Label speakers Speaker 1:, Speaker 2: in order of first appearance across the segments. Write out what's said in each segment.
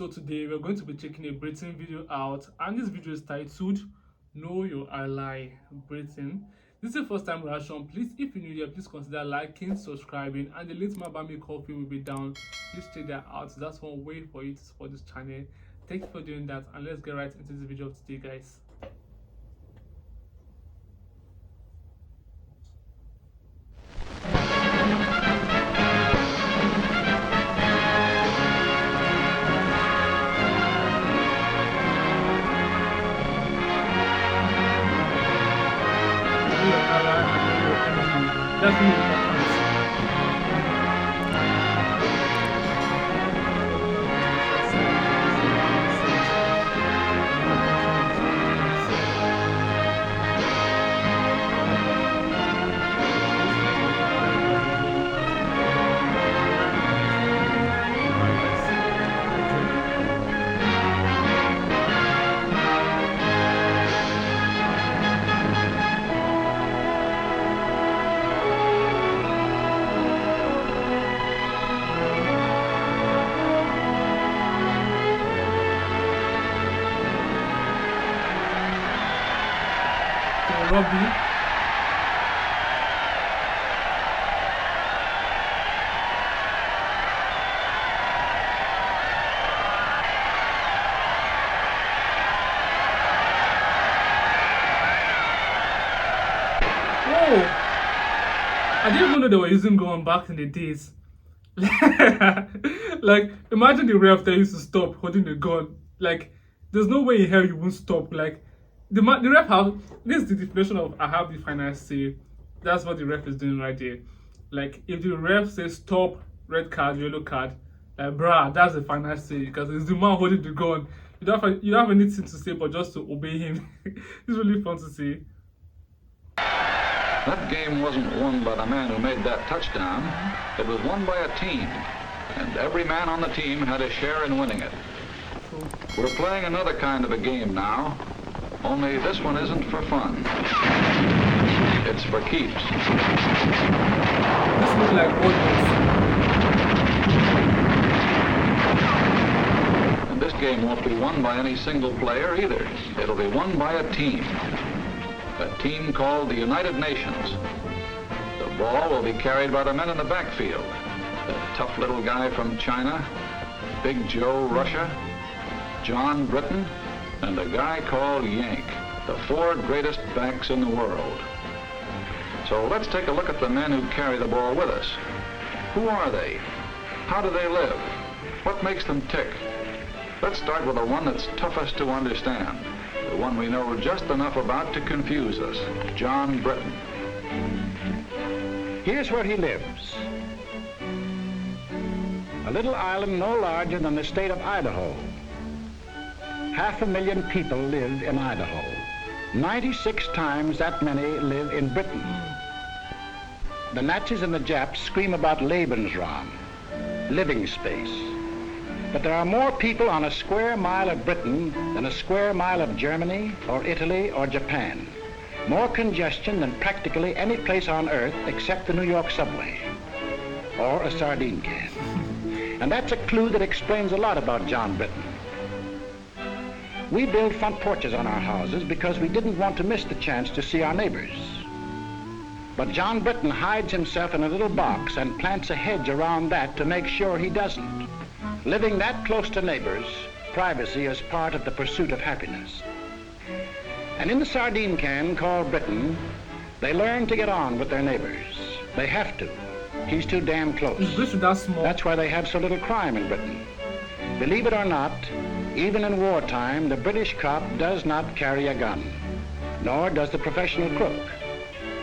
Speaker 1: So today we're going to be checking a Britain video out, and this video is titled Know Your Ally Britain. This is the first time reaction. Please, if you're new here, please consider liking, subscribing, and the link to my Bami Coffee will be down. Please check that out. That's one way for you to support this channel. Thank you for doing that, and let's get right into this video of today, guys. That's really important. Robbie. Whoa! I didn't even know they were using gun back in the days. Like, imagine the ref that used to stop holding the gun. Like, there's no way in hell you won't stop. Like, the ref have this is the definition of I have the final say. That's what the ref is doing right there. Like, if the ref says stop, red card, yellow card, like, bruh, that's the final say because it's the man holding the gun. You don't have anything to say but just to obey him. It's really fun to see.
Speaker 2: That game wasn't won by the man who made that touchdown. It was won by a team, and every man on the team had a share in winning it. We're playing another kind of a game now, only this one isn't for fun. It's for keeps.
Speaker 1: This looks like
Speaker 2: And this game won't be won by any single player either. It'll be won by a team called the United Nations. The ball will be carried by the men in the backfield. The tough little guy from China, Big Joe Russia, John Britain, and a guy called Yank, the four greatest backs in the world. So let's take a look at the men who carry the ball with us. Who are they? How do they live? What makes them tick? Let's start with the one that's toughest to understand. The one we know just enough about to confuse us, John Britain.
Speaker 3: Here's where he lives. A little island no larger than the state of Idaho. 500,000 people live in Idaho. 96 times that many live in Britain. The Nazis and the Japs scream about Lebensraum, living space. But there are more people on a square mile of Britain than a square mile of Germany or Italy or Japan. More congestion than practically any place on earth except the New York subway or a sardine can. And that's a clue that explains a lot about John Britain. We build front porches on our houses because we didn't want to miss the chance to see our neighbors. But John Britain hides himself in a little box and plants a hedge around that to make sure he doesn't. Living that close to neighbors, privacy is part of the pursuit of happiness. And in the sardine can called Britain, they learn to get on with their neighbors. They have to. He's too damn close.
Speaker 1: Is Britain that small?
Speaker 3: That's why they have so little crime in Britain. Believe it or not, even in wartime, the British cop does not carry a gun, nor does the professional crook.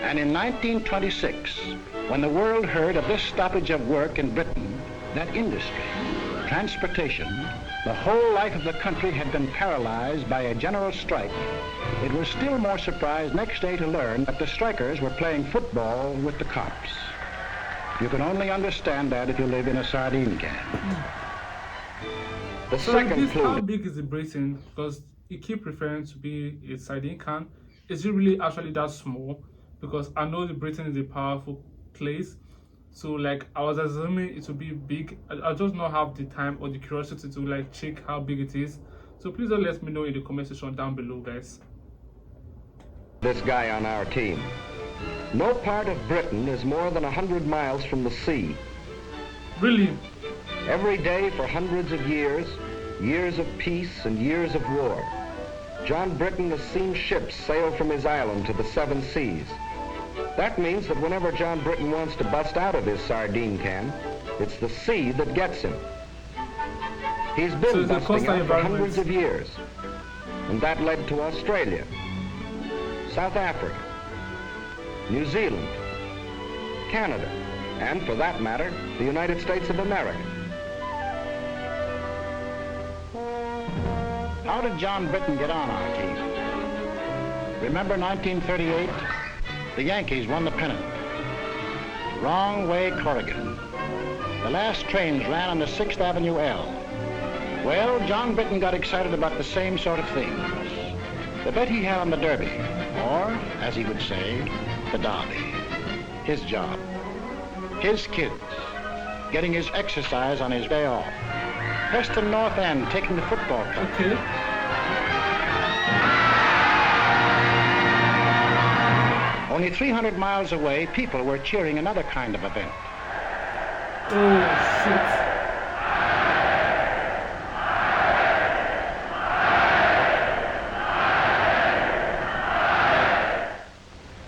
Speaker 3: And in 1926, when the world heard of this stoppage of work in Britain, that industry, transportation, the whole life of the country had been paralyzed by a general strike, it was still more surprised next day to learn that the strikers were playing football with the cops. You can only understand that if you live in a sardine can. The
Speaker 1: So
Speaker 3: second
Speaker 1: this, how
Speaker 3: clue.
Speaker 1: big is the Britain? Because you keep referring to be a sardine can. Is it really actually that small? Because I know the Britain is a powerful place, So like I was assuming it would be big. I just not have the time or the curiosity to like check how big it is. So please do let me know in the comment section down below, guys.
Speaker 4: This guy on our team. No part of Britain is more than 100 miles from the sea.
Speaker 1: Really?
Speaker 4: Every day for hundreds of years, years of peace and years of war, John Britain has seen ships sail from his island to the 7 seas. That means that whenever John Britain wants to bust out of his sardine can, it's the sea that gets him. He's been busting out for hundreds of years, and that led to Australia, South Africa, New Zealand, Canada, and for that matter, the United States of America.
Speaker 3: How did John Britain get on our team? Remember 1938? The Yankees won the pennant. Wrong way, Corrigan. The last trains ran on the 6th Avenue L. Well, John Britain got excited about the same sort of things. The bet he had on the Derby, or, as he would say, the Derby. His job. His kids. Getting his exercise on his day off. Preston North End taking the football cup.
Speaker 1: Okay.
Speaker 3: Only 300 miles away, people were cheering another kind of event.
Speaker 1: Oh, shit.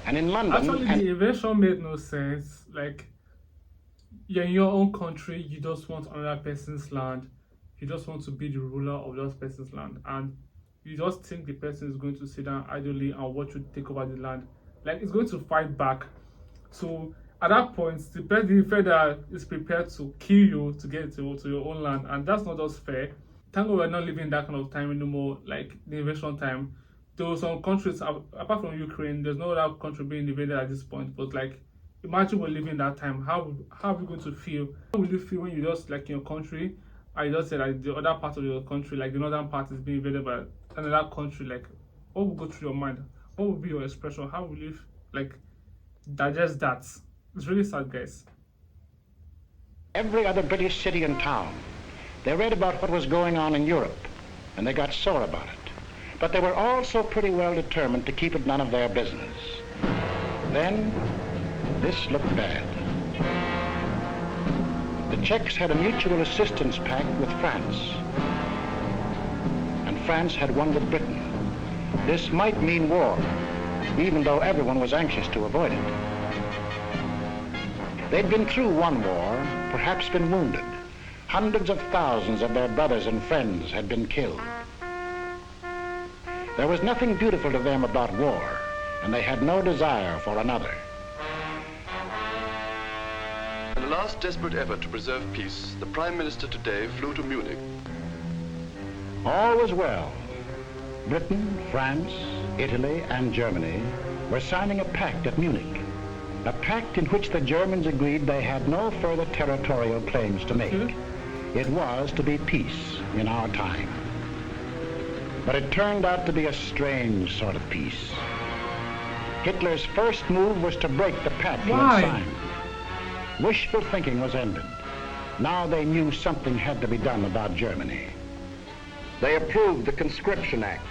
Speaker 3: And in London...
Speaker 1: Actually, the invention made no sense. Like, you're in your own country, you just want another person's land. You just want to be the ruler of that person's land. And you just think the person is going to sit down idly and watch you take over the land. Like, it's going to fight back. So at that point, the federal is prepared to kill you to get to your own land, and that's not just fair. Thank God we're not living in that kind of time anymore, like the invasion time. There were some countries, apart from Ukraine, there's no other country being invaded at this point. But like, imagine we're living that time. How are we going to feel? How will you feel when you just like in your country, I just said like the other part of your country, like the northern part is being invaded by another country? Like, what will go through your mind? What will be your expression? How will you like digest that? It's really sad, guys.
Speaker 3: Every other British city and town, they read about what was going on in Europe, and they got sore about it. But they were also pretty well determined to keep it none of their business. Then, this looked bad. The Czechs had a mutual assistance pact with France, and France had one with Britain. This might mean war, even though everyone was anxious to avoid it. They'd been through one war, perhaps been wounded. Hundreds of thousands of their brothers and friends had been killed. There was nothing beautiful to them about war, and they had no desire for another.
Speaker 5: In a last desperate effort to preserve peace, the Prime Minister today flew to Munich.
Speaker 3: All was well. Britain, France, Italy, and Germany were signing a pact at Munich. A pact in which the Germans agreed they had no further territorial claims to make. It was to be peace in our time. But it turned out to be a strange sort of peace. Hitler's first move was to break the pact he had signed. Wishful thinking was ended. Now they knew something had to be done about Germany.
Speaker 4: They approved the Conscription Act,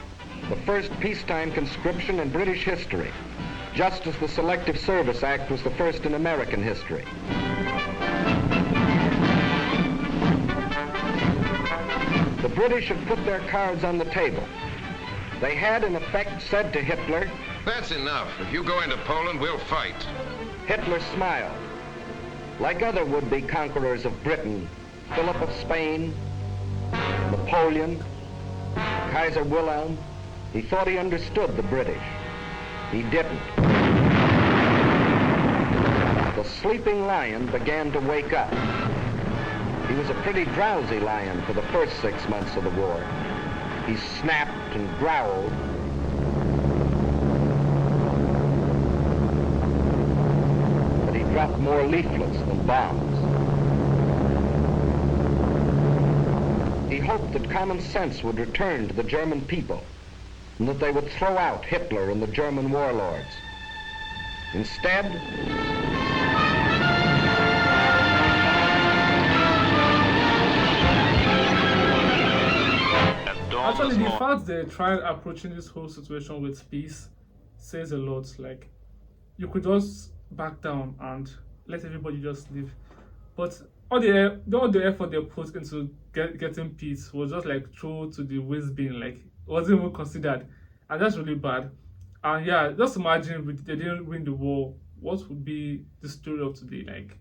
Speaker 4: the first peacetime conscription in British history, just as the Selective Service Act was the first in American history. The British had put their cards on the table. They had, in effect, said to Hitler,
Speaker 6: "That's enough. If you go into Poland, we'll fight."
Speaker 4: Hitler smiled. Like other would-be conquerors of Britain, Philip of Spain, Napoleon, Kaiser Wilhelm, he thought he understood the British. He didn't. The sleeping lion began to wake up. He was a pretty drowsy lion for the first 6 months of the war. He snapped and growled. But he dropped more leaflets than bombs. He hoped that common sense would return to the German people and that they would throw out Hitler and the German warlords. Instead,
Speaker 1: actually, the
Speaker 6: morning.
Speaker 1: fact they tried approaching this whole situation with peace says a lot. Like, you could just back down and let everybody just leave. But all the effort they put into getting peace was just like thrown to the waste bin. Like, it wasn't even considered, and that's really bad. And yeah, just imagine if they didn't win the war, what would be the story of today? Like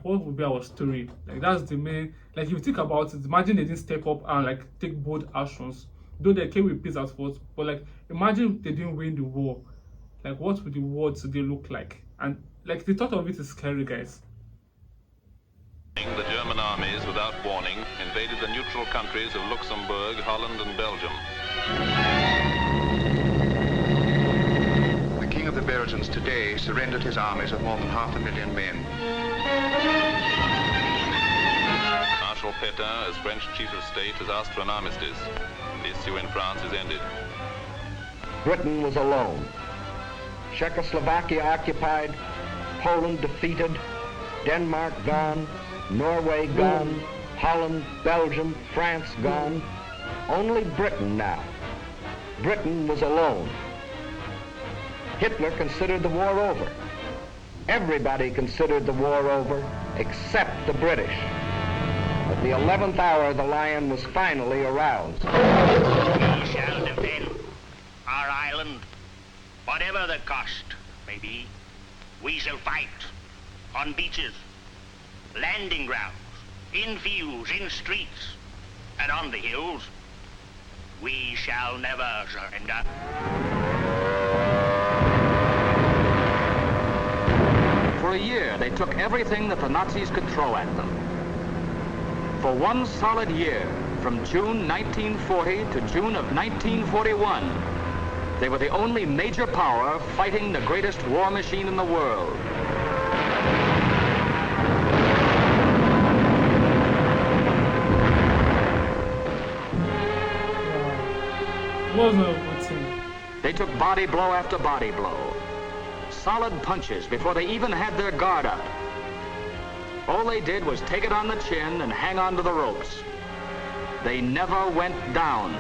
Speaker 1: what would be our story? Like that's the main. Like if you think about it, imagine they didn't step up and like take bold actions. Though they came with peace at first, but like imagine they didn't win the war. Like what would the world today look like? And like the thought of it is scary, guys.
Speaker 6: The German armies, without warning, invaded the neutral countries of Luxembourg, Holland, and Belgium.
Speaker 7: The King of the Belgians today surrendered his armies of more than 500,000 men.
Speaker 6: Marshal Pétain, as French chief of state, has asked for an armistice. The issue in France is ended.
Speaker 4: Britain was alone. Czechoslovakia occupied, Poland defeated, Denmark gone, Norway gone, Holland, Belgium, France gone. Only Britain now. Britain was alone. Hitler considered the war over. Everybody considered the war over except the British. At the 11th hour, the lion was finally aroused.
Speaker 8: We shall defend our island, whatever the cost may be. We shall fight on beaches, landing grounds, in fields, in streets, and on the hills. We shall never surrender.
Speaker 9: For a year, they took everything that the Nazis could throw at them. For one solid year, from June 1940 to June of 1941, they were the only major power fighting the greatest war machine in the world.
Speaker 1: Wasn't a good thing.
Speaker 9: They took body blow after body blow. Solid punches before they even had their guard up. All they did was take it on the chin and hang on to the ropes. They never went down.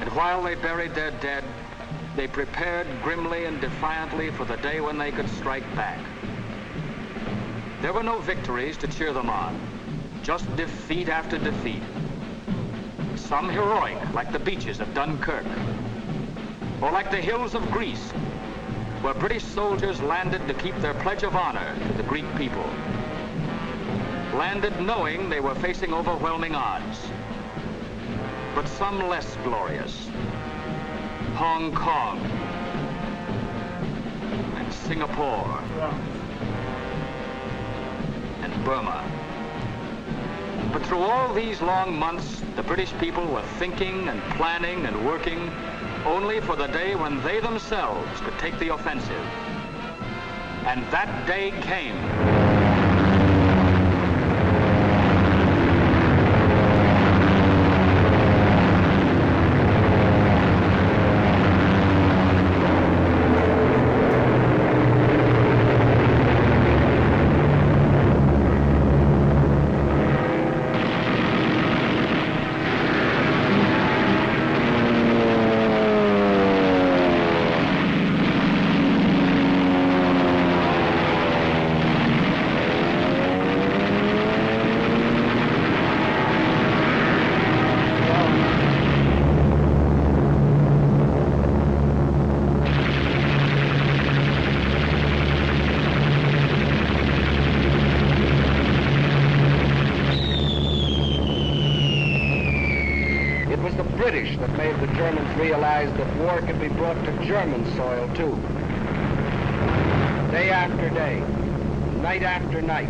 Speaker 9: And while they buried their dead, they prepared grimly and defiantly for the day when they could strike back. There were no victories to cheer them on, just defeat after defeat. Some heroic, like the beaches of Dunkirk, or like the hills of Greece, where British soldiers landed to keep their pledge of honor to the Greek people. Landed knowing they were facing overwhelming odds. But some less glorious. Hong Kong and Singapore and Burma. But through all these long months, the British people were thinking and planning and working only for the day when they themselves could take the offensive. And that day came.
Speaker 4: British that made the Germans realize that war could be brought to German soil too. Day after day, night after night.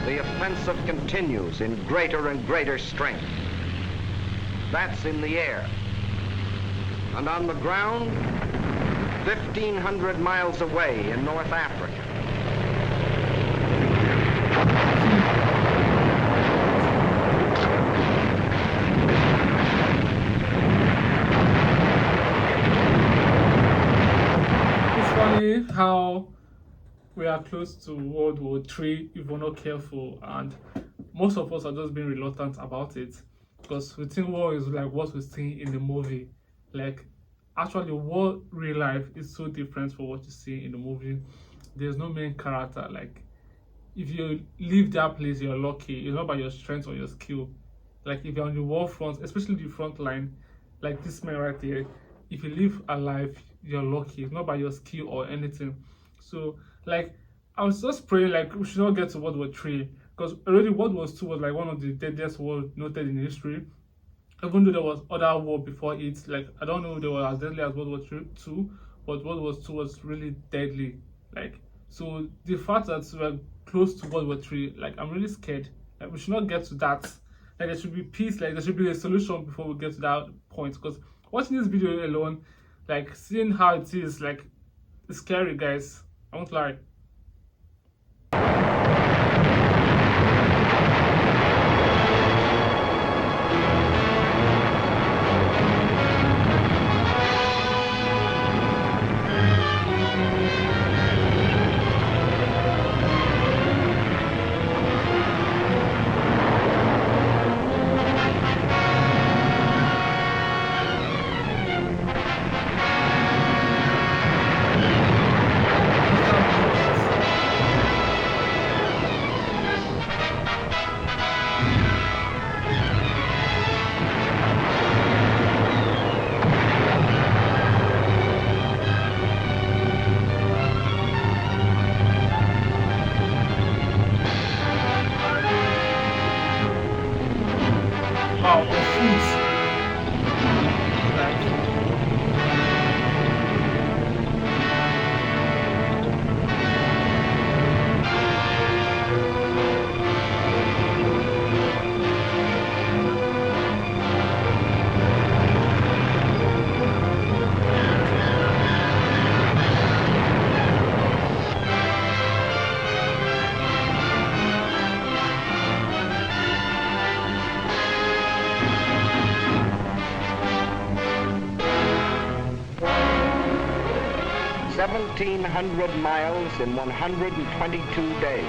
Speaker 4: The offensive continues in greater and greater strength. That's in the air. and on the ground, 1,500 miles away in North Africa.
Speaker 1: It's funny how we are close to World War III if we're not careful, and most of us are just being reluctant about it because we think war is like what we see in the movie. Like, actually, war real life is so different from what you see in the movie. There's no main character. Like, if you leave that place, you're lucky. It's not by your strength or your skill. Like, if you're on the war front, especially the front line, like this man right here, if you live alive, you're lucky. It's not by your skill or anything. So, like, I was just praying, like, we should not get to World War III because already World War II was like one of the deadliest wars noted in history. Even though there was other war before it, like, I don't know if they were as deadly as World War II, but World War II was really deadly. Like, so the fact that we're close to World War III, like, I'm really scared. Like, we should not get to that. Like, there should be peace. Like, there should be a solution before we get to that point. Because watching this video alone, like, seeing how it is, like, it's scary, guys. I won't lie. Wow, the fruits.
Speaker 4: Like 1,700 miles in 122 days.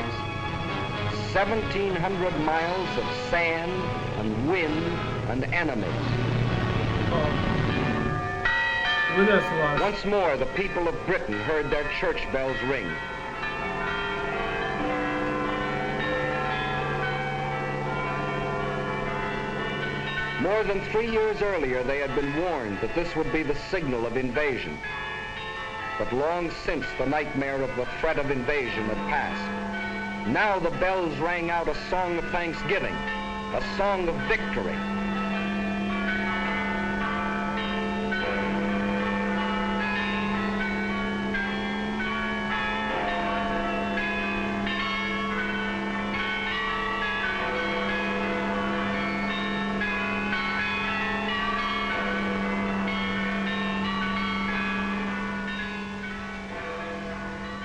Speaker 4: 1,700 miles of sand and wind and enemies. Once more, the people of Britain heard their church bells ring. More than 3 years earlier, they had been warned that this would be the signal of invasion. But long since the nightmare of the threat of invasion had passed. Now the bells rang out a song of thanksgiving, a song of victory.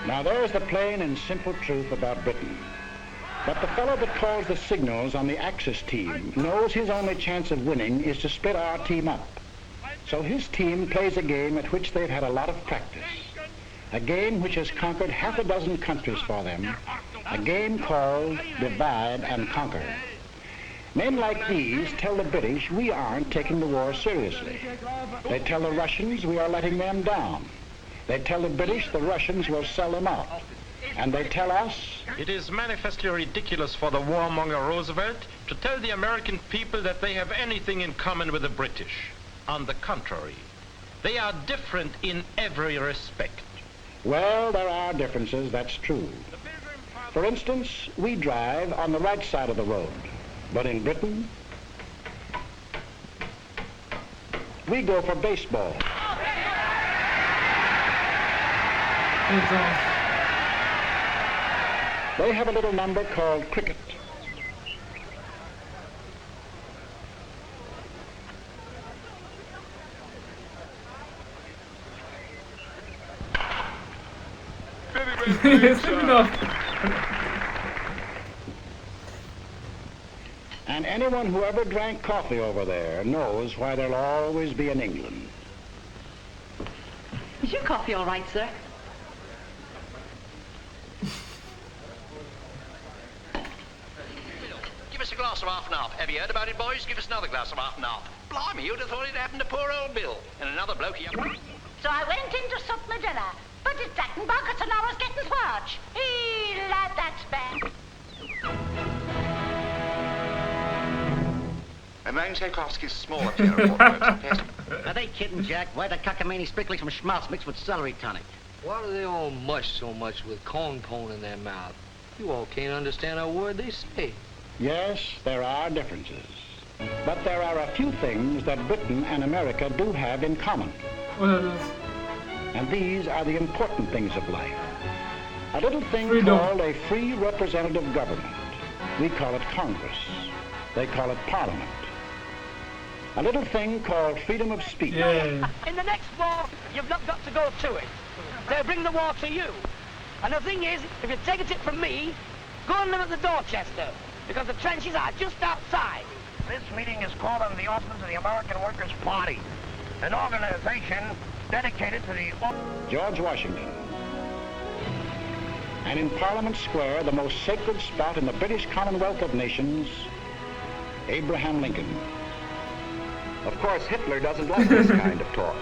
Speaker 3: Now there's the plain and simple truth about Britain. But the fellow that calls the signals on the Axis team knows his only chance of winning is to split our team up. So his team plays a game at which they've had a lot of practice. A game which has conquered half a dozen countries for them. A game called Divide and Conquer. Men like these tell the British we aren't taking the war seriously. They tell the Russians we are letting them down. They tell the British the Russians will sell them out. And they tell us...
Speaker 10: It is manifestly ridiculous for the warmonger Roosevelt to tell the American people that they have anything in common with the British. On the contrary, they are different in every respect.
Speaker 3: Well, there are differences, that's true. For instance, we drive on the right side of the road. But in Britain, we go for baseball. They have a little number called cricket.
Speaker 1: Sweep it up.
Speaker 3: And anyone who ever drank coffee over there knows why there'll always be an England.
Speaker 11: Is your coffee all right, sir?
Speaker 12: Give us a glass of half and half. Have you heard about it, boys? Give us another glass of half and half. Blimey, you'd have thought it happened to poor old Bill. And another bloke here.
Speaker 13: So I went in to sup my dinner, but it's that and buckets and I was getting swarch. Hey, lad, that's bad.
Speaker 7: Moan Tchaikovsky's smaller piano works.
Speaker 14: Are they kidding, Jack? Why the cockamamie sprinkling some schmaltz mixed with celery tonic?
Speaker 15: Why do they all mush so much with corn pone in their mouth? You all can't understand a word they say.
Speaker 3: Yes, there are differences. But there are a few things that Britain and America do have in common. And these are the important things of life. A little thing called a free representative government. We call it Congress. They call it Parliament. A little thing called freedom of speech.
Speaker 14: In the next war, you've not got to go to it. They'll bring the war to you. And the thing is, if you take a tip from me, go and live at the Dorchester, because the trenches are just outside.
Speaker 16: This meeting is called on the auspices of the American Workers' Party, an organization dedicated to the...
Speaker 3: George Washington. And in Parliament Square, the most sacred spot in the British Commonwealth of Nations, Abraham Lincoln.
Speaker 4: Of course, Hitler doesn't like this kind of talk.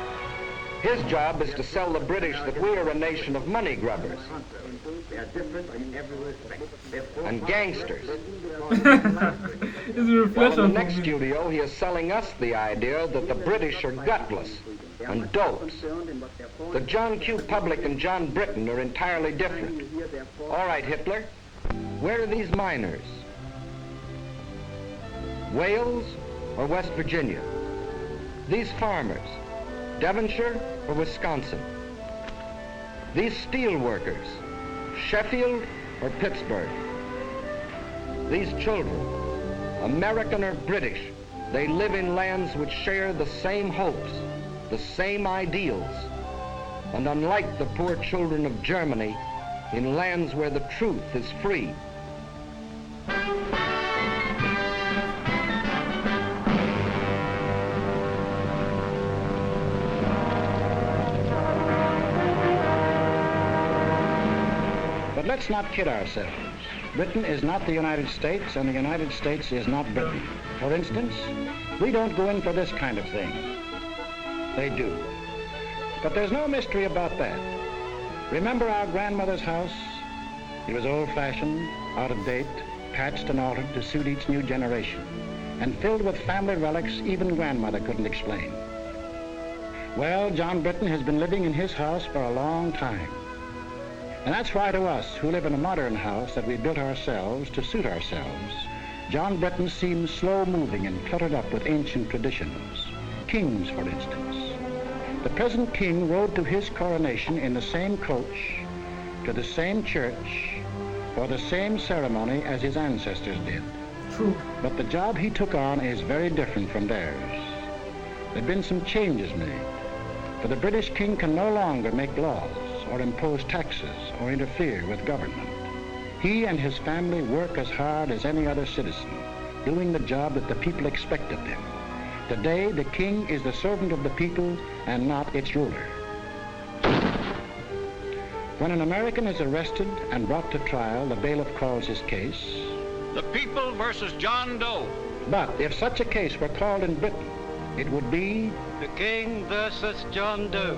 Speaker 4: His job is to sell the British that we are a nation of money grubbers and gangsters. Well, in the next studio, he is selling us the idea that the British are gutless and dopes. The John Q. Public and John Britton are entirely different. All right, Hitler, where are these miners? Wales or West Virginia? These farmers, Devonshire or Wisconsin? These steel workers, Sheffield or Pittsburgh? These children, American or British, they live in lands which share the same hopes, the same ideals, and unlike the poor children of Germany, in lands where the truth is free.
Speaker 3: But let's not kid ourselves. Britain is not the United States, and the United States is not Britain. For instance, we don't go in for this kind of thing. They do. But there's no mystery about that. Remember our grandmother's house? It was old-fashioned, out of date, patched and altered to suit each new generation, and filled with family relics even grandmother couldn't explain. Well, John Britton has been living in his house for a long time. And that's why to us, who live in a modern house that we built ourselves to suit ourselves, John Britton seems slow-moving and cluttered up with ancient traditions. Kings, for instance. The present king rode to his coronation in the same coach, to the same church, for the same ceremony as his ancestors did.
Speaker 1: True.
Speaker 3: But the job he took on is very different from theirs. There have been some changes made, for the British king can no longer make laws or impose taxes or interfere with government. He and his family work as hard as any other citizen, doing the job that the people expect of them. Today, the king is the servant of the people and not its ruler. When an American is arrested and brought to trial, the bailiff calls his case
Speaker 9: The People versus John Doe.
Speaker 3: But if such a case were called in Britain, it would be
Speaker 14: The King versus John Doe.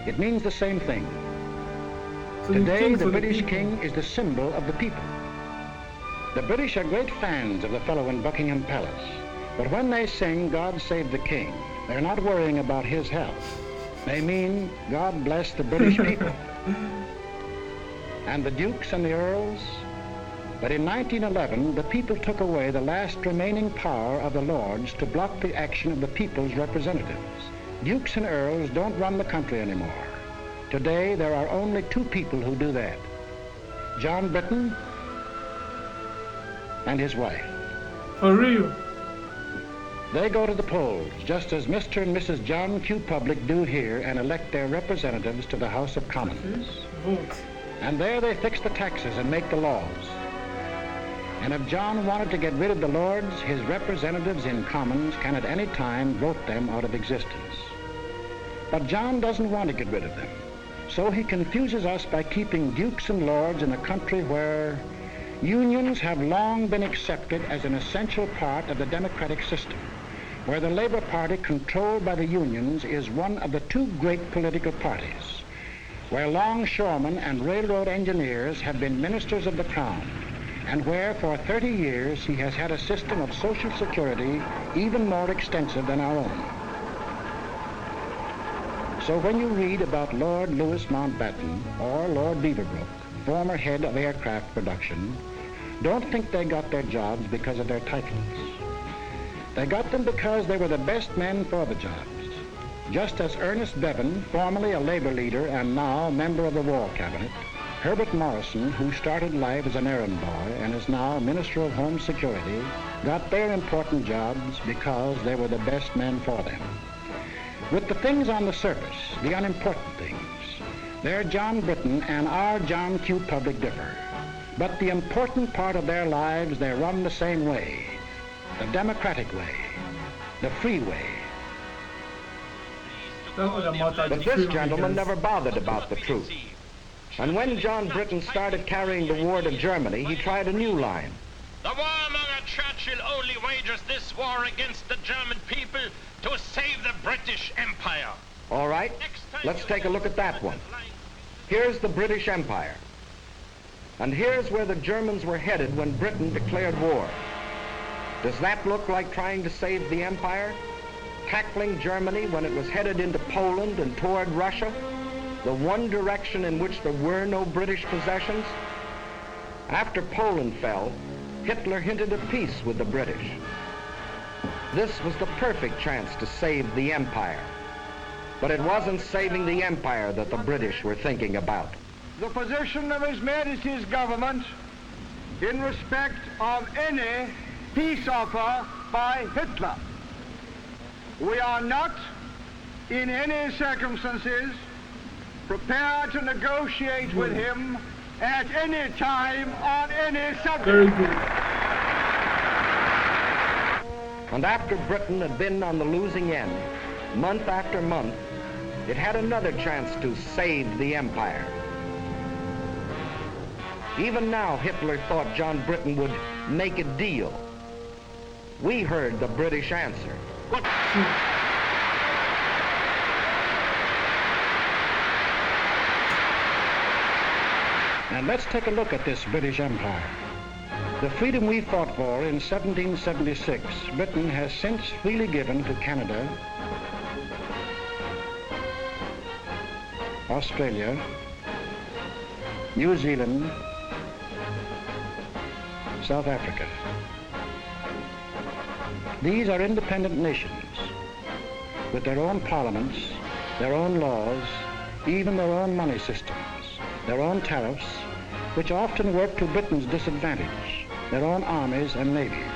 Speaker 3: It means the same thing.
Speaker 1: So
Speaker 3: Today, the British king is the symbol of the people. The British are great fans of the fellow in Buckingham Palace, but when they sing God Save the King, they're not worrying about his health. They mean God bless the British people. And the dukes and the earls? But in 1911, the people took away the last remaining power of the lords to block the action of the people's representatives. Dukes and earls don't run the country anymore. Today, there are only two people who do that. John Britton and his wife.
Speaker 1: For real?
Speaker 3: They go to the polls, just as Mr. and Mrs. John Q. Public do here and elect their representatives to the House of Commons.
Speaker 1: Vote.
Speaker 3: And there they fix the taxes and make the laws. And if John wanted to get rid of the lords, his representatives in Commons can at any time vote them out of existence. But John doesn't want to get rid of them. So he confuses us by keeping dukes and lords in a country where unions have long been accepted as an essential part of the democratic system, where the Labour Party, controlled by the unions, is one of the two great political parties, where longshoremen and railroad engineers have been ministers of the Crown, and where for 30 years he has had a system of social security even more extensive than our own. So when you read about Lord Louis Mountbatten or Lord Beaverbrook, former head of aircraft production, don't think they got their jobs because of their titles. They got them because they were the best men for the jobs. Just as Ernest Bevin, formerly a Labour leader and now member of the War Cabinet, Herbert Morrison, who started life as an errand boy and is now Minister of Home Security, got their important jobs because they were the best men for them. With the things on the surface, the unimportant things, their John Britton and our John Q. Public differ. But the important part of their lives, they run the same way, the democratic way, the free way.
Speaker 4: But this gentleman never bothered about the truth. And when John Britton started carrying the war to Germany, he tried a new line.
Speaker 10: The warmonger Churchill only wages this war against the German people to save the British Empire.
Speaker 4: All right, let's take a look at that one. Here's the British Empire. And here's where the Germans were headed when Britain declared war. Does that look like trying to save the empire? Tackling Germany when it was headed into Poland and toward Russia? The one direction in which there were no British possessions? After Poland fell, Hitler hinted at peace with the British. This was the perfect chance to save the empire. But it wasn't saving the empire that the British were thinking about.
Speaker 11: The position of His Majesty's government in respect of any peace offer by Hitler. We are not, in any circumstances, prepared to negotiate with him at any time on any subject.
Speaker 1: Very good.
Speaker 4: And after Britain had been on the losing end, month after month, it had another chance to save the empire. Even now, Hitler thought John Britton would make a deal. We heard the British answer. What?
Speaker 3: And let's take a look at this British Empire. The freedom we fought for in 1776, Britain has since freely given to Canada, Australia, New Zealand, South Africa. These are independent nations with their own parliaments, their own laws, even their own money systems, their own tariffs, which often work to Britain's disadvantage, their own armies and navies.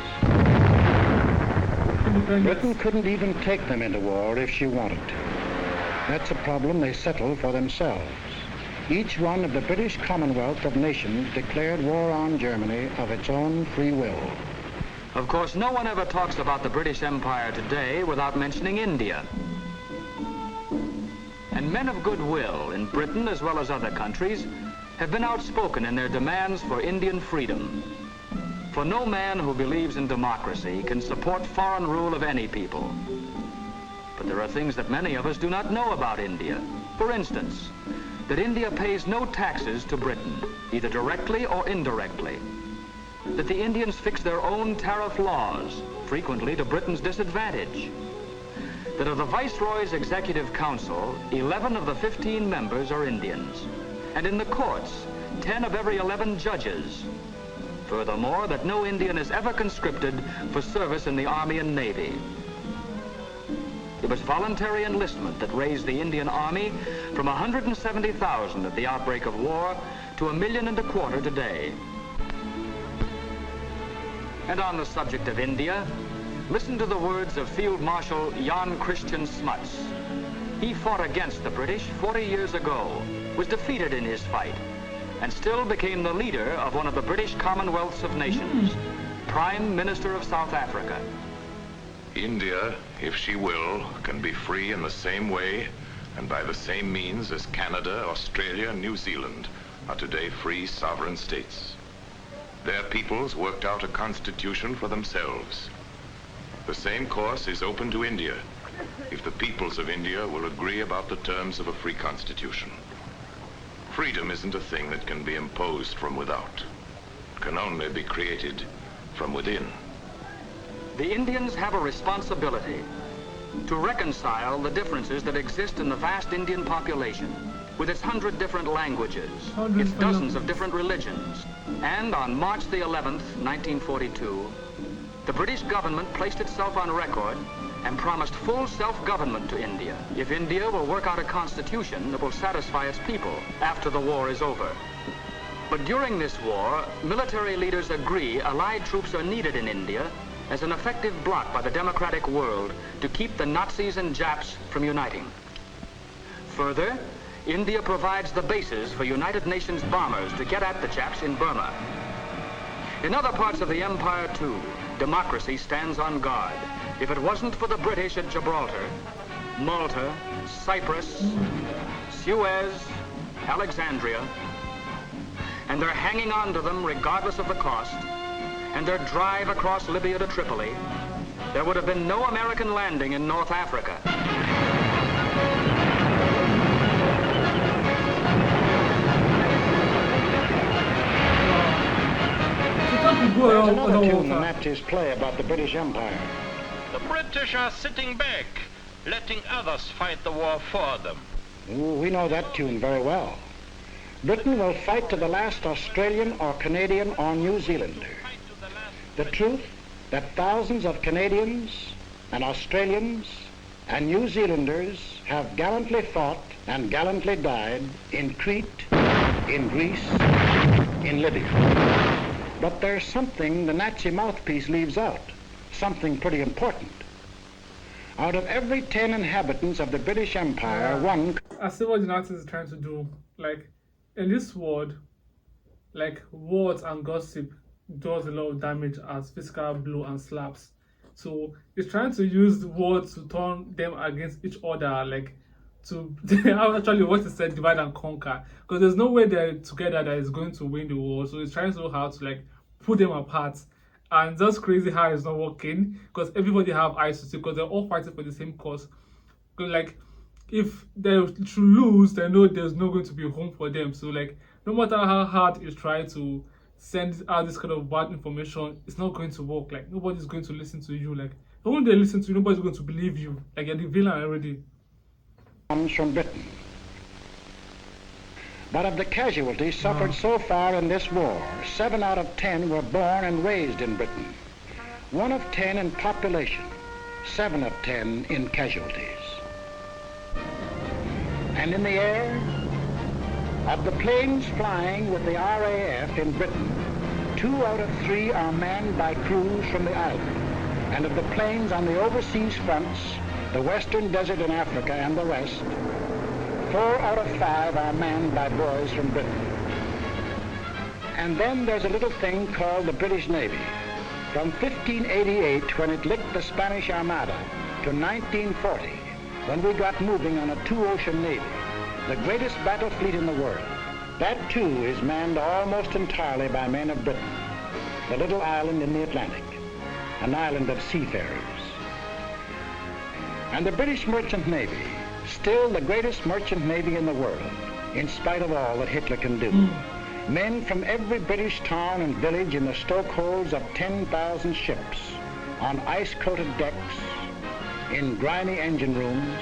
Speaker 3: Britain couldn't even take them into war if she wanted to. That's a problem they settle for themselves. Each one of the British Commonwealth of Nations declared war on Germany of its own free will.
Speaker 9: Of course, no one ever talks about the British Empire today without mentioning India. And men of goodwill in Britain, as well as other countries, have been outspoken in their demands for Indian freedom. For no man who believes in democracy can support foreign rule of any people. But there are things that many of us do not know about India. For instance, that India pays no taxes to Britain, either directly or indirectly. That the Indians fix their own tariff laws, frequently to Britain's disadvantage. That of the Viceroy's Executive Council, 11 of the 15 members are Indians. And in the courts, 10 of every 11 judges. Furthermore, that no Indian is ever conscripted for service in the Army and Navy. It was voluntary enlistment that raised the Indian Army from 170,000 at the outbreak of war to 1.25 million today. And on the subject of India, listen to the words of Field Marshal Jan Christian Smuts. He fought against the British 40 years ago, was defeated in his fight, and still became the leader of one of the British Commonwealths of Nations, Prime Minister of South Africa.
Speaker 6: India, if she will, can be free in the same way and by the same means as Canada, Australia, and New Zealand are today free sovereign states. Their peoples worked out a constitution for themselves. The same course is open to India, if the peoples of India will agree about the terms of a free constitution. Freedom isn't a thing that can be imposed from without. It can only be created from within.
Speaker 9: The Indians have a responsibility to reconcile the differences that exist in the vast Indian population with its 100 different languages, its dozens of different religions. And on March the 11th, 1942, the British government placed itself on record and promised full self-government to India if India will work out a constitution that will satisfy its people after the war is over. But during this war, military leaders agree Allied troops are needed in India as an effective bloc by the democratic world to keep the Nazis and Japs from uniting. Further, India provides the bases for United Nations bombers to get at the Japs in Burma. In other parts of the empire, too, democracy stands on guard. If it wasn't for the British at Gibraltar, Malta, Cyprus, Suez, Alexandria, and they're hanging on to them regardless of the cost, and their drive across Libya to Tripoli, there would have been no American landing in North Africa.
Speaker 3: There's another tune the Nazis play about the British Empire.
Speaker 10: The British are sitting back, letting others fight the war for them.
Speaker 3: Ooh, we know that tune very well. Britain will fight to the last Australian or Canadian or New Zealander. The truth that thousands of Canadians and Australians and New Zealanders have gallantly fought and gallantly died in Crete, in Greece, in Libya. But there's something the Nazi mouthpiece leaves out, something pretty important. Out of every 10 inhabitants of the British Empire, one...
Speaker 1: I see what the Nazis are trying to do. Like, in this world, like, words and gossip does a lot of damage as physical blow and slaps. So it's trying to use the words to turn them against each other, like to actually what it said, divide and conquer. Because there's no way they're together that is going to win the war. So it's trying so hard to like put them apart. And that's crazy how it's not working, because everybody have eyes to see, because they're all fighting for the same cause. Because like if they should lose, they know there's not going to be home for them. So like no matter how hard it's trying to send out this kind of bad information, it's not going to work. Like nobody's going to listen to you. Like when they listen to you, nobody's going to believe you. Like you're the villain already.
Speaker 3: Comes from Britain. But of the casualties suffered so far in this war, 7 out of 10 were born and raised in Britain. 1 of 10 in population, 7 of 10 in casualties. And in the air, of the planes flying with the RAF in Britain, 2 out of 3 are manned by crews from the island. And of the planes on the overseas fronts, the Western Desert in Africa and the rest, 4 out of 5 are manned by boys from Britain. And then there's a little thing called the British Navy. From 1588, when it licked the Spanish Armada, to 1940, when we got moving on a 2-ocean navy, the greatest battle fleet in the world. That too is manned almost entirely by men of Britain, the little island in the Atlantic, an island of seafarers. And the British Merchant Navy, still the greatest merchant navy in the world, in spite of all that Hitler can do. Men from every British town and village in the stokeholds of 10,000 ships, on ice-coated decks, in grimy engine rooms,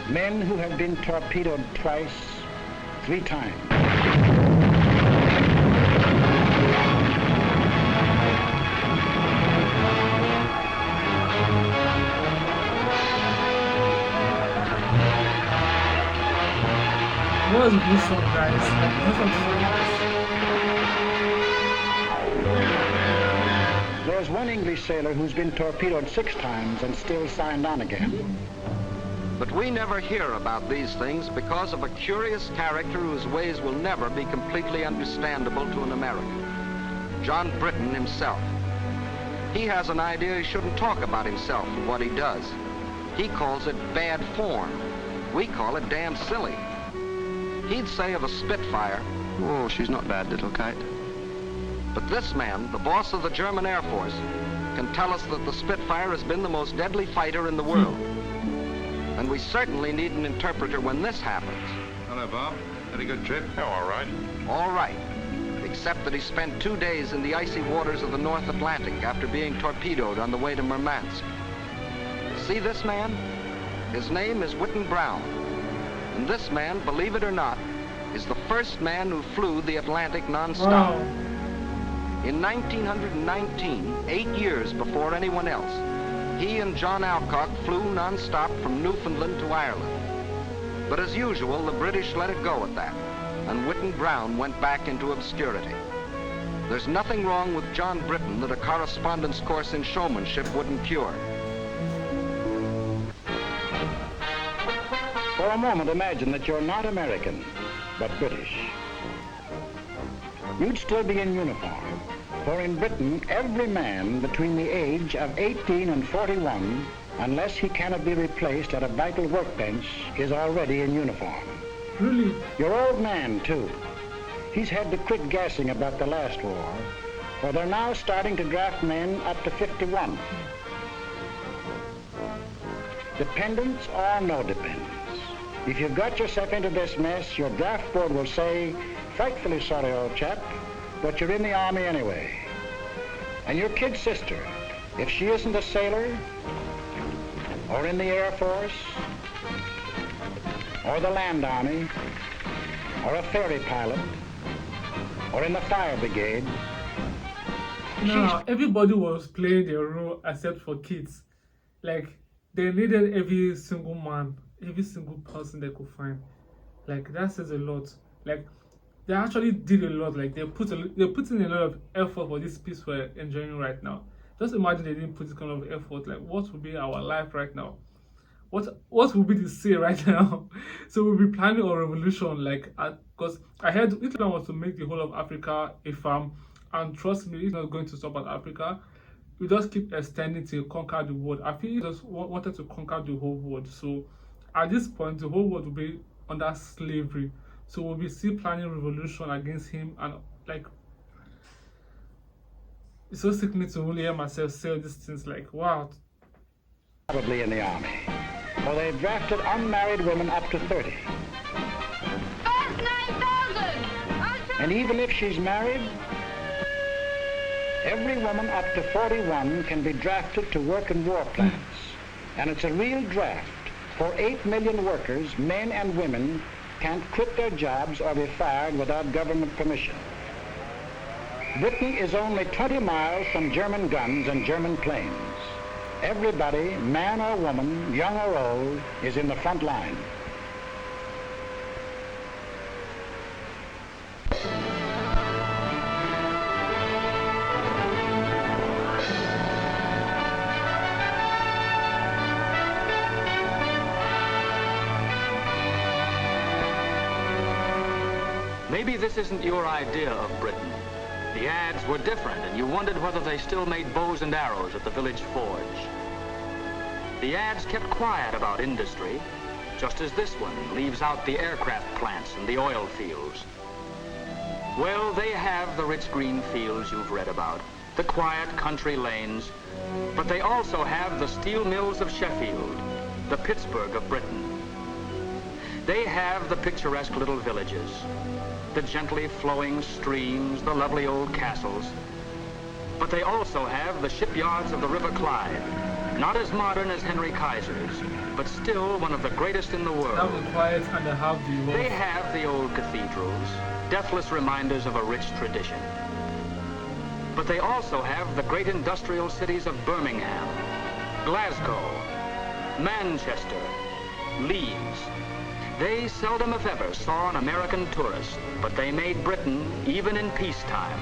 Speaker 3: men who have been torpedoed twice, 3 times.
Speaker 1: What was this song, guys? This one's so nice.
Speaker 3: There's one English sailor who's been torpedoed 6 times and still signed on again.
Speaker 4: But we never hear about these things because of a curious character whose ways will never be completely understandable to an American. John Britton himself. He has an idea he shouldn't talk about himself and what he does. He calls it bad form. We call it damn silly. He'd say of a Spitfire, "Oh, she's not bad, little kite." But this man, the boss of the German Air Force, can tell us that the Spitfire has been the most deadly fighter in the world. And we certainly need an interpreter when this happens.
Speaker 6: Hello, Bob. Had a good trip? Oh, all right.
Speaker 4: All right. Except that he spent 2 days in the icy waters of the North Atlantic after being torpedoed on the way to Murmansk. See this man? His name is Whitten Brown. And this man, believe it or not, is the first man who flew the Atlantic non-stop.
Speaker 1: Wow.
Speaker 4: In 1919, 8 years before anyone else, he and John Alcock flew non-stop from Newfoundland to Ireland. But as usual, the British let it go at that, and Whitten Brown went back into obscurity. There's nothing wrong with John Britton that a correspondence course in showmanship wouldn't cure.
Speaker 3: For a moment, imagine that you're not American, but British. You'd still be in uniform, for in Britain, every man between the age of 18 and 41, unless he cannot be replaced at a vital workbench, is already in uniform.
Speaker 1: Really?
Speaker 3: Your old man, too. He's had to quit guessing about the last war, for they're now starting to draft men up to 51. Dependents or no dependents. If you've got yourself into this mess, your draft board will say, "Frightfully sorry, old chap, but you're in the Army anyway." And your kid sister, if she isn't a sailor, or in the Air Force, or the Land Army, or a ferry pilot, or in the fire brigade.
Speaker 1: Now, everybody was playing their role except for kids. Like, they needed every single man, every single person they could find. Like, that says a lot. Like, they actually did a lot. Like, they put in a lot of effort for this peace we're enjoying right now. Just imagine they didn't put this kind of effort. Like, what would be our life right now? What would be the say right now? So we'll be planning a revolution, like, because I heard Hitler wants to make the whole of Africa a farm, and trust me, it's not going to stop at Africa. We just keep extending to conquer the world. I feel he just wanted to conquer the whole world. So at this point, the whole world will be under slavery. So we'll be still planning revolution against him, and like, it's so sickening to only hear myself say these things. Like, wow.
Speaker 3: Probably in the Army. Well, they've drafted unmarried women up to 30.
Speaker 13: First 9,000!
Speaker 3: And even if she's married, every woman up to 41 can be drafted to work in war plants. And it's a real draft, for 8 million workers, men and women, can't quit their jobs or be fired without government permission. Britain is only 20 miles from German guns and German planes. Everybody, man or woman, young or old, is in the front line.
Speaker 9: Maybe this isn't your idea of Britain. The ads were different, and you wondered whether they still made bows and arrows at the village forge. The ads kept quiet about industry, just as this one leaves out the aircraft plants and the oil fields. Well, they have the rich green fields you've read about, the quiet country lanes, but they also have the steel mills of Sheffield, the Pittsburgh of Britain. They have the picturesque little villages, the gently flowing streams, the lovely old castles. But they also have the shipyards of the River Clyde, not as modern as Henry Kaiser's, but still one of the greatest in the world.
Speaker 1: Have the quiet and they have the
Speaker 9: They have the old cathedrals, deathless reminders of a rich tradition. But they also have the great industrial cities of Birmingham, Glasgow, Manchester, Leeds. They seldom if ever saw an American tourist, but they made Britain, even in peacetime,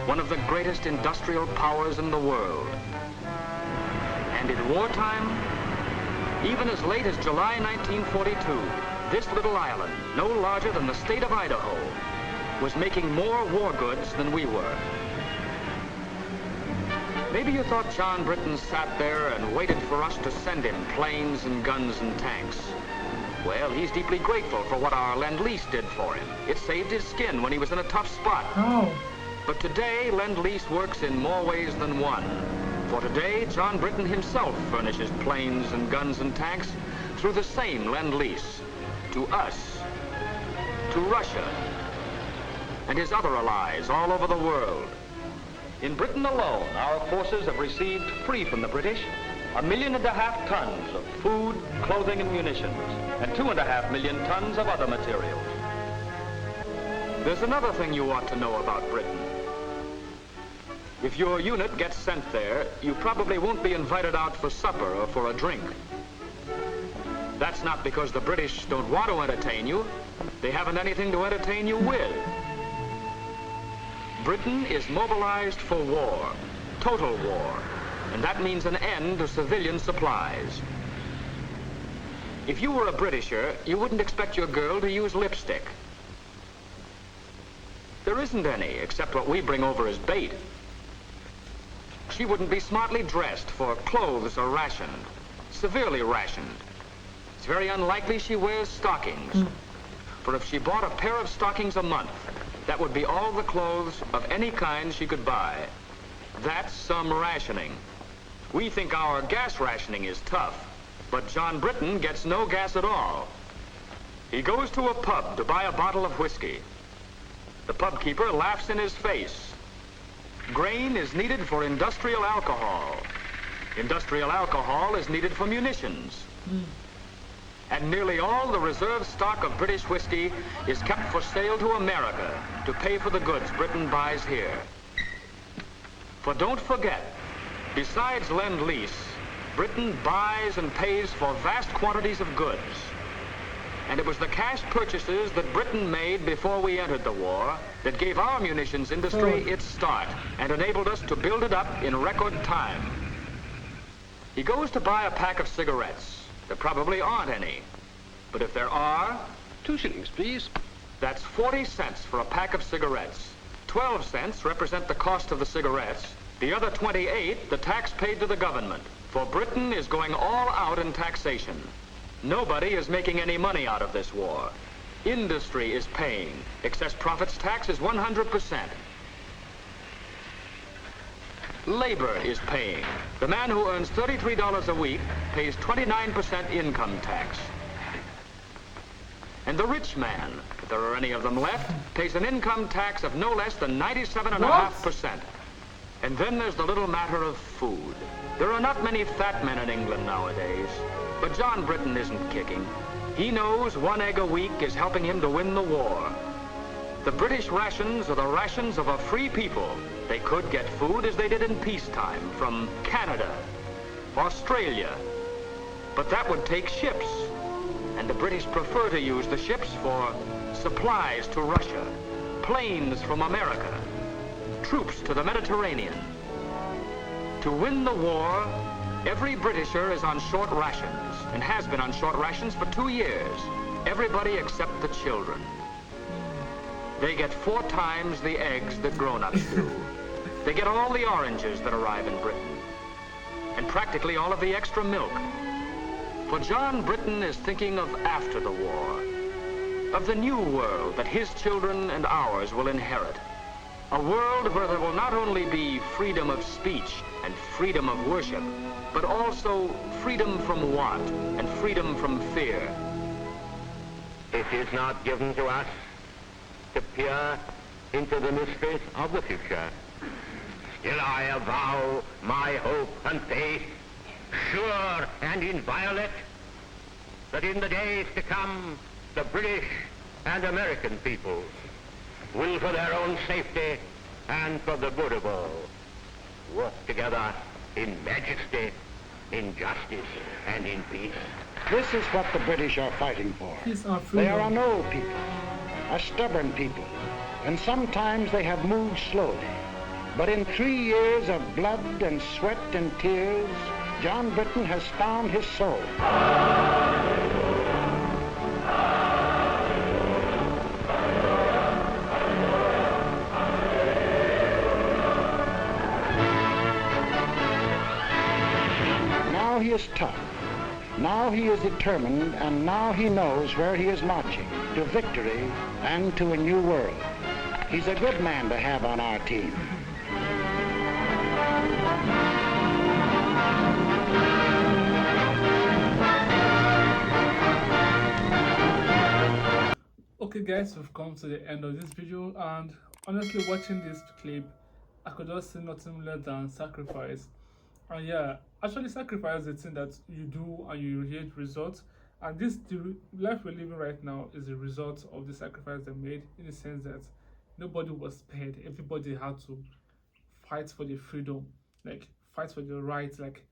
Speaker 9: one of the greatest industrial powers in the world. And in wartime, Even as late as July 1942, this little island, no larger than the state of Idaho, was making more war goods than we were. Maybe you thought John Britton sat there and waited for us to send him planes and guns and tanks. Well, he's deeply grateful for what our Lend-Lease did for him. It saved his skin when he was in a tough spot.
Speaker 1: Oh.
Speaker 9: But today, Lend-Lease works in more ways than one. For today, John Britton himself furnishes planes and guns and tanks through the same Lend-Lease to us, to Russia, and his other allies all over the world. In Britain alone, our forces have received, free from the British, 1.5 million tons of food, clothing, and munitions, and 2.5 million tons of other materials. There's another thing you ought to know about Britain. If your unit gets sent there, you probably won't be invited out for supper or for a drink. That's not because the British don't want to entertain you. They haven't anything to entertain you with. Britain is mobilized for war, total war, and that means an end to civilian supplies. If you were a Britisher, you wouldn't expect your girl to use lipstick. There isn't any, except what we bring over as bait. She wouldn't be smartly dressed, for clothes are rationed, severely rationed. It's very unlikely she wears stockings. For if she bought a pair of stockings a month, that would be all the clothes of any kind she could buy. That's some rationing. We think our gas rationing is tough, but John Britton gets no gas at all. He goes to a pub to buy a bottle of whiskey. The pub keeper laughs in his face. Grain is needed for industrial alcohol. Industrial alcohol is needed for munitions. And nearly all the reserve stock of British whiskey is kept for sale to America to pay for the goods Britain buys here. For don't forget, besides Lend-Lease, Britain buys and pays for vast quantities of goods. And it was the cash purchases that Britain made before we entered the war that gave our munitions industry its start and enabled us to build it up in record time. He goes to buy a pack of cigarettes. There probably aren't any. But if there are,
Speaker 15: 2 shillings, please.
Speaker 9: That's 40 cents for a pack of cigarettes. 12 cents represent the cost of the cigarettes. The other 28, the tax paid to the government. For Britain is going all out in taxation. Nobody is making any money out of this war. Industry is paying. Excess profits tax is 100%. Labor is paying. The man who earns $33 a week pays 29% income tax. And the rich man, if there are any of them left, pays an income tax of no less than 97.5%. And then there's the little matter of food. There are not many fat men in England nowadays. But John Britton isn't kicking. He knows 1 egg a week is helping him to win the war. The British rations are the rations of a free people. They could get food as they did in peacetime from Canada, Australia. But that would take ships. And the British prefer to use the ships for supplies to Russia, planes from America, troops to the Mediterranean. To win the war, every Britisher is on short rations and has been on short rations for 2 years. Everybody except the children. They get 4 times the eggs that grown-ups do. They get all the oranges that arrive in Britain, and practically all of the extra milk. For John Britton is thinking of after the war, of the new world that his children and ours will inherit. A world where there will not only be freedom of speech and freedom of worship, but also freedom from want and freedom from fear.
Speaker 17: It is not given to us to peer into the mysteries of the future. Still I avow my hope and faith, sure and inviolate, that in the days to come, the British and American peoples will, for their own safety and for the good of all, work together in majesty, in justice, and in peace.
Speaker 3: This is what the British are fighting for. They are an old people, a stubborn people, and sometimes they have moved slowly. But in 3 years of blood and sweat and tears, John Britain has found his soul. Now he is tough. Now he is determined, and now he knows where he is marching, to victory and to a new world. He's a good man to have on our team.
Speaker 1: Okay guys, we've come to the end of this video, and honestly watching this clip, I could just see nothing less than sacrifice. And yeah, actually sacrifice is the thing that you do and you hate results, and the life we're living right now is a result of the sacrifice they made, in the sense that nobody was spared. Everybody had to fight for the freedom, like fight for the rights, like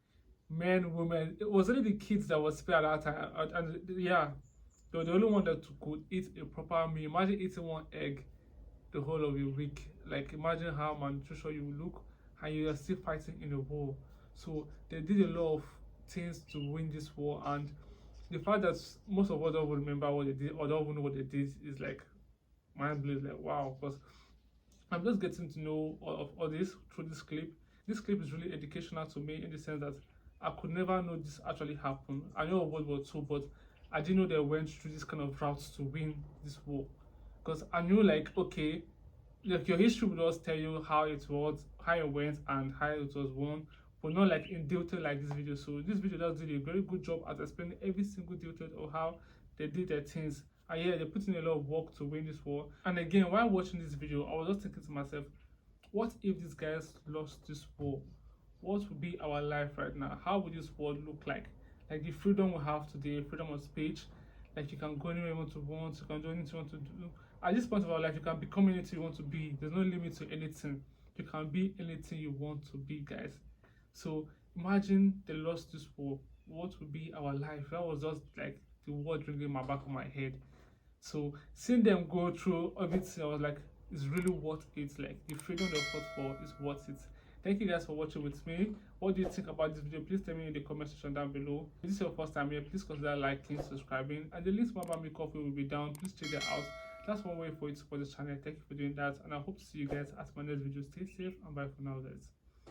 Speaker 1: men, women. It was only the kids that were spared at that time, and yeah, they were the only one that could eat a proper meal. Imagine eating one egg the whole of a week. Like imagine how malnutrition you look, and you are still fighting in a war. So they did a lot of things to win this war, and the fact that most of us don't remember what they did or don't even know what they did is like mind blowing. Like wow, because I'm just getting to know all this through this clip. This clip is really educational to me, in the sense that I could never know this actually happened. I know of World War II, but I didn't know they went through this kind of routes to win this war. Because I knew, like, okay, like your history will just tell you how it was, how it went, and how it was won, but not like in detail like this video. So this video does do a very good job at explaining every single detail of how they did their things. And yeah, they put in a lot of work to win this war. And again, while watching this video, I was just thinking to myself, what if these guys lost this war? What would be our life right now? How would this world look like? Like the freedom we have today, freedom of speech, like you can go anywhere you want, you can do anything you want to do. At this point of our life, you can become anything you want to be. There's no limit to anything. You can be anything you want to be, guys. So imagine they lost this war. What would be our life? That was just like the word ringing in my back of my head. So seeing them go through everything, I was like, it's really worth it. Like the freedom they fought for is worth it. Thank you guys for watching with me. What do you think about this video? Please tell me in the comment section down below. If this is your first time here, please consider liking, subscribing, and the links to my Bambi Coffee will be down. Please check that out. That's one way for you to support the channel. Thank you for doing that, and I hope to see you guys at my next video. Stay safe and bye for now, guys.